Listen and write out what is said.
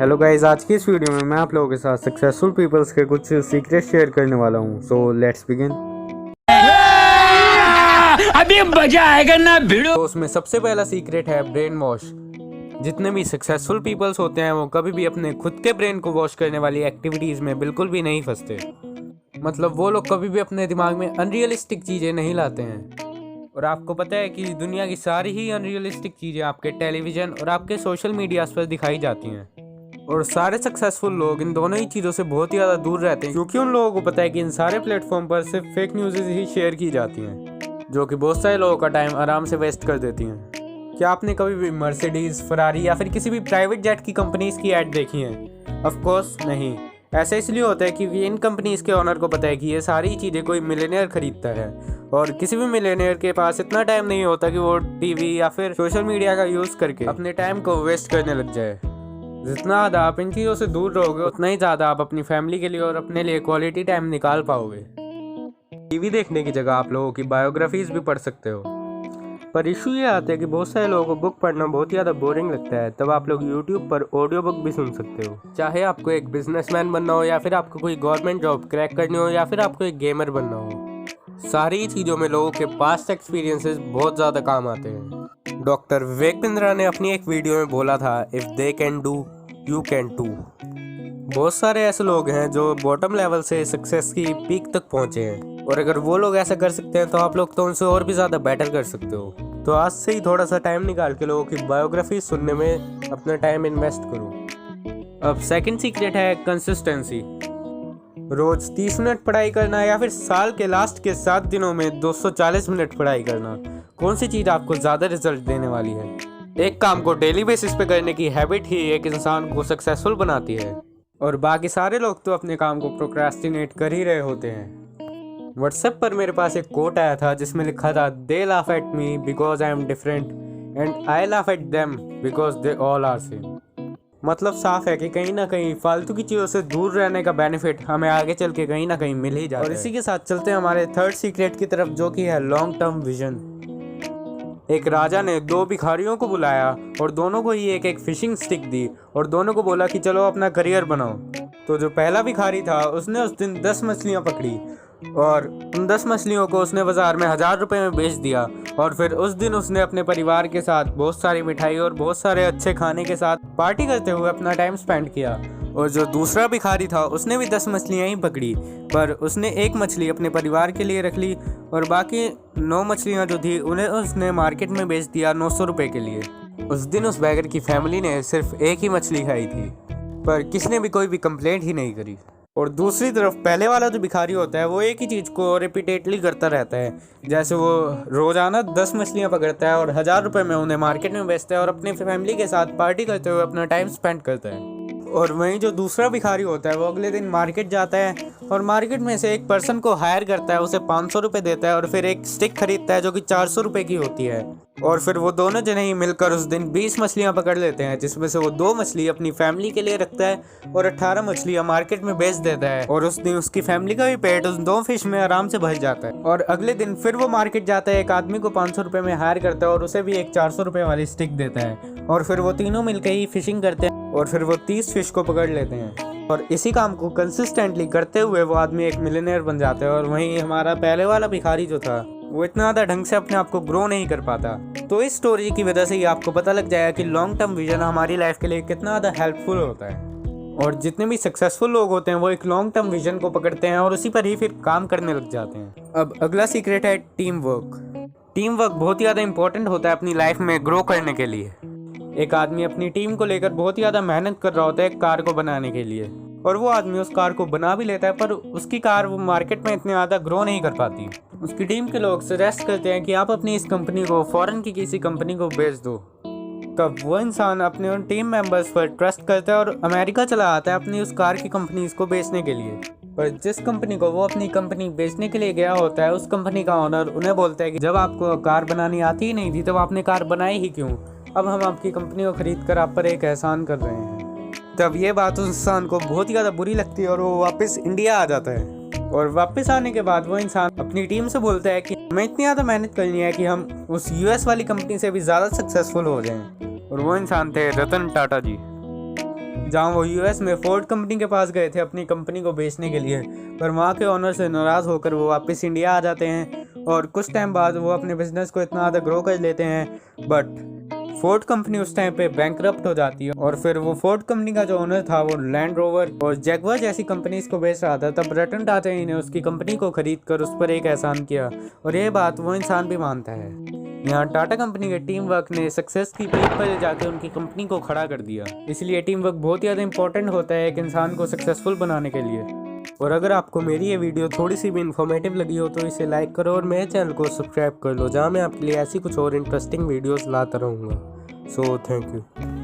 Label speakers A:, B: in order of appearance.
A: Hello guys, आज की इस वीडियो में मैं आप लोगों के साथ सक्सेसफुल पीपल्स के कुछ सीक्रेट शेयर करने वाला हूं। So let's begin.
B: अभी मजा आएगा ना भिड़ो।
A: तो उसमें सबसे पहला सीक्रेट है ब्रेन वॉश। जितने भी सक्सेसफुल पीपल्स होते हैं वो कभी भी अपने खुद के ब्रेन को वॉश करने वाली एक्टिविटीज में बिल्कुल भी नहीं फंसते। मतलब वो लोग कभी भी अपने दिमाग में अनरियलिस्टिक चीजें नहीं लाते हैं। और आपको पता है कि दुनिया की सारी ही अनरियलिस्टिक चीजें आपके टेलीविजन और आपके सोशल मीडिया पर दिखाई जाती हैं। और सारे सक्सेसफुल लोग इन दोनों ही चीज़ों से बहुत ही ज़्यादा दूर रहते हैं, क्योंकि उन लोगों को पता है कि इन सारे प्लेटफॉर्म पर सिर्फ फेक न्यूज़ ही शेयर की जाती हैं, जो कि बहुत सारे लोगों का टाइम आराम से वेस्ट कर देती हैं। क्या आपने कभी भी मर्सिडीज, फरारी या फिर किसी भी प्राइवेट जेट की कंपनीज की ऐड देखी है? ऑफ कोर्स नहीं। ऐसा इसलिए होता है कि इन कंपनीज के ओनर को पता है कि ये सारी चीज़ें कोई मिलियनेयर खरीदता है, और किसी भी मिलियनेयर के पास इतना टाइम नहीं होता कि वो टीवी या फिर सोशल मीडिया का यूज़ करके अपने टाइम को वेस्ट करने लग जाए। जितना ज़्यादा आप इन चीज़ों से दूर रहोगे उतना ही ज़्यादा आप अपनी फैमिली के लिए और अपने लिए क्वालिटी टाइम निकाल पाओगे। टीवी देखने की जगह आप लोगों की बायोग्राफीज भी पढ़ सकते हो। पर इशू ये आता है कि बहुत सारे लोगों को बुक पढ़ना बहुत ही ज़्यादा बोरिंग लगता है, तब आप लोग यूट्यूब पर ऑडियो बुक भी सुन सकते हो। चाहे आपको एक बिजनेसमैन बनना हो, या फिर आपको कोई गवर्नमेंट जॉब क्रैक करनी हो, या फिर आपको एक गेमर बनना हो, सारी चीज़ों में लोगों के पास्ट एक्सपीरियंसेस बहुत ज़्यादा काम आते हैं। डॉक्टर विवेक बिंद्रा ने अपनी एक वीडियो में बोला था, if they can do you can too. बहुत सारे ऐसे लोग हैं जो बॉटम लेवल से सक्सेस की पीक तक पहुंचे हैं, और अगर वो लोग ऐसा कर सकते हैं तो आप लोग तो उनसे और भी ज़्यादा बेटर कर सकते हो। तो आज से ही थोड़ा सा टाइम निकाल के लोगों की बायोग्राफी सुनने में अपना टाइम इन्वेस्ट करो। अब सेकंड सीक्रेट है कंसिस्टेंसी। रोज 30 मिनट पढ़ाई करना या फिर साल के लास्ट के 7 दिनों में 240 मिनट पढ़ाई करना, कौन सी चीज़ आपको ज़्यादा रिजल्ट देने वाली है? एक काम को डेली बेसिस पे करने की हैबिट ही एक इंसान को सक्सेसफुल बनाती है, और बाकी सारे लोग तो अपने काम को प्रोक्रेस्टिनेट कर ही रहे होते हैं। व्हाट्सएप पर मेरे पास एक कोट आया था जिसमें लिखा था, they laugh at me because I am different and I laugh at them because they all are same. मतलब साफ है कि कहीं ना कहीं फालतू की चीज़ों से दूर रहने का बेनिफिट हमें आगे चल के कहीं ना कहीं मिल ही जाता है। और इसी के साथ चलते हैं हमारे थर्ड सीक्रेट की तरफ, जो कि है लॉन्ग टर्म विजन। एक राजा ने 2 भिखारियों को बुलाया और दोनों को ही एक एक फिशिंग स्टिक दी, और दोनों को बोला कि चलो अपना करियर बनाओ। तो जो पहला भिखारी था उसने उस दिन 10 मछलियाँ पकड़ी, और उन 10 मछलियों को उसने बाजार में 1000 रुपये में बेच दिया। और फिर उस दिन उसने अपने परिवार के साथ बहुत सारी मिठाई और बहुत सारे अच्छे खाने के साथ पार्टी करते हुए अपना टाइम स्पेंड किया। और जो दूसरा भिखारी था उसने भी 10 मछलियाँ ही पकड़ी, पर उसने एक मछली अपने परिवार के लिए रख ली, और बाकी 9 मछलियाँ जो थी उन्हें उसने मार्केट में बेच दिया 900 रुपये के लिए। उस दिन उस बैगर की फैमिली ने सिर्फ एक ही मछली खाई थी, पर किसने भी कोई भी कंप्लेंट ही नहीं करी। और दूसरी तरफ पहले वाला जो भिखारी होता है वो एक ही चीज़ को रिपीटेडली करता रहता है। जैसे वो रोज़ाना 10 मछलियाँ पकड़ता है और 1000 रुपये में उन्हें मार्केट में बेचता है, और अपनी फैमिली के साथ पार्टी करते हुए अपना टाइम स्पेंड करता है। और वहीं जो दूसरा भिखारी होता है वो अगले दिन मार्केट जाता है, और मार्केट में से एक पर्सन को हायर करता है, उसे 500 रुपये देता है, और फिर एक स्टिक खरीदता है जो कि 400 रुपये की होती है। और फिर वो दोनों जने ही मिलकर उस दिन 20 मछलियाँ पकड़ लेते हैं, जिसमें से वो 2 मछली अपनी फैमिली के लिए रखता है और 18 मछलियाँ मार्केट में बेच देता है। और उस दिन उसकी फैमिली का भी पेट उस 2 फिश में आराम से भर जाता है। और अगले दिन फिर वो मार्केट जाता है, एक आदमी को 500 रुपये में हायर करता है और उसे भी एक 400 रुपये वाली स्टिक देता है, और फिर वो तीनों मिलकर ही फिशिंग करते हैं, और फिर वो 30 फिश को पकड़ लेते हैं। और इसी काम को कंसिस्टेंटली करते हुए वो आदमी एक मिलियनेयर बन जाता है। और वहीं हमारा पहले वाला भिखारी जो था वो इतना ज़्यादा ढंग से अपने आप को ग्रो नहीं कर पाता। तो इस स्टोरी की वजह से ही आपको पता लग जाएगा कि लॉन्ग टर्म विजन हमारी लाइफ के लिए कितना ज़्यादा हेल्पफुल होता है। और जितने भी सक्सेसफुल लोग होते हैं वो एक लॉन्ग टर्म विजन को पकड़ते हैं और उसी पर ही फिर काम करने लग जाते हैं। अब अगला सीक्रेट है टीम वर्क। टीम वर्क बहुत ही ज़्यादा इंपॉर्टेंट होता है अपनी लाइफ में ग्रो करने के लिए। एक आदमी अपनी टीम को लेकर बहुत ही ज़्यादा मेहनत कर रहा होता है एक कार को बनाने के लिए, और वो आदमी उस कार को बना भी लेता है, पर उसकी कार वो मार्केट में इतनी ज़्यादा ग्रो नहीं कर पाती। उसकी टीम के लोग सजेस्ट करते हैं कि आप अपनी इस कंपनी को फॉरेन की किसी कंपनी को बेच दो। तब वो इंसान अपने उन टीम मेंबर्स पर ट्रस्ट करता है और अमेरिका चला आता है अपनी उस कार की कंपनीज को बेचने के लिए। पर जिस कंपनी को वो अपनी कंपनी बेचने के लिए गया होता है, उस कंपनी का ओनर उन्हें बोलता है कि जब आपको कार बनानी आती ही नहीं थी तब आपने कार बनाई ही क्यों? अब हम आपकी कंपनी को खरीद कर आप पर एक एहसान कर रहे हैं। तब ये बात उस इंसान को बहुत ही ज़्यादा बुरी लगती है और वो वापस इंडिया आ जाता है। और वापस आने के बाद वो इंसान अपनी टीम से बोलता है कि हमें इतनी ज़्यादा मेहनत करनी है कि हम उस यूएस वाली कंपनी से भी ज़्यादा सक्सेसफुल हो जाएं। और वो इंसान थे रतन टाटा जी। जहां वो यूएस में फोर्ड कंपनी के पास गए थे अपनी कंपनी को बेचने के लिए, पर वहां के ओनर से नाराज़ होकर वो वापस इंडिया आ जाते हैं और कुछ टाइम बाद वो अपने बिजनेस को इतना ज़्यादा ग्रो कर लेते हैं। बट फोर्ड कंपनी उस टाइम पे बैंकरप्ट हो जाती है और फिर वो फोर्ड कंपनी का जो ओनर था वो लैंड रोवर और जैगुआर जैसी कंपनीज को बेच रहा था। तब रतन टाटा ने उसकी कंपनी को खरीद कर उस पर एक एहसान किया और ये बात वो इंसान भी मानता है। यहाँ टाटा कंपनी के टीम वर्क ने सक्सेस की पीक पर जाकर उनकी कंपनी को खड़ा कर दिया। इसलिए टीम वर्क बहुत ही ज़्यादा इंपॉर्टेंट होता है एक इंसान को सक्सेसफुल बनाने के लिए। और अगर आपको मेरी ये वीडियो थोड़ी सी भी इन्फॉर्मेटिव लगी हो तो इसे लाइक करो और मेरे चैनल को सब्सक्राइब कर लो, जहाँ मैं आपके लिए ऐसी कुछ और इंटरेस्टिंग वीडियोस लाता रहूँगा। So thank you.